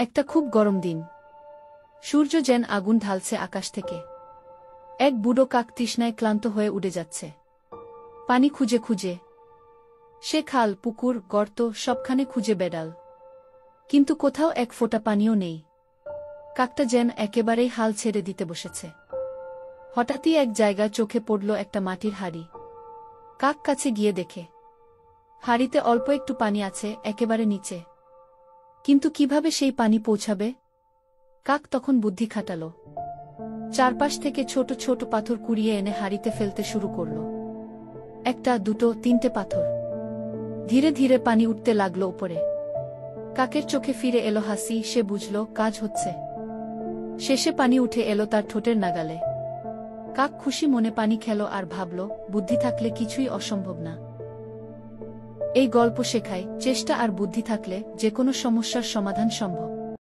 একটা খুব গরম দিন। সূর্য যেন আগুন ঢালছে আকাশ থেকে। এক বুড়ো কাক তৃষ্ণায় ক্লান্ত হয়ে উড়ে যাচ্ছে পানি খুঁজে খুঁজে। সে খাল, পুকুর, গর্ত সবখানে খুঁজে বেড়াল, কিন্তু কোথাও এক ফোঁটা পানিও নেই। কাকটা যেন একেবারেই হাল ছেড়ে দিতে বসেছে। হঠাৎই এক জায়গায় চোখে পড়ল একটা মাটির হাঁড়ি। কাক কাছে গিয়ে দেখে হাঁড়িতে অল্প একটু পানি আছে, একেবারে নিচে। কিন্তু কিভাবে সেই পানি পৌঁছাবে? কাক তখন বুদ্ধি খাটাল। চারপাশ থেকে ছোট ছোট পাথর কুড়িয়ে এনে হাঁড়িতে ফেলতে শুরু করল। একটা, দুটো, তিনটে পাথর। ধীরে ধীরে পানি উঠতে লাগলো উপরে। কাকের চোখে ফিরে এলো হাসি, সে বুঝল কাজ হচ্ছে। শেষে পানি উঠে এলো তার ঠোঁটের নাগালে। কাক খুশি মনে পানি খেল আর ভাবল, বুদ্ধি থাকলে কিছুই অসম্ভব না। এই গল্প শেখায়, চেষ্টা আর বুদ্ধি থাকলে যেকোনো সমস্যার সমাধান সম্ভব।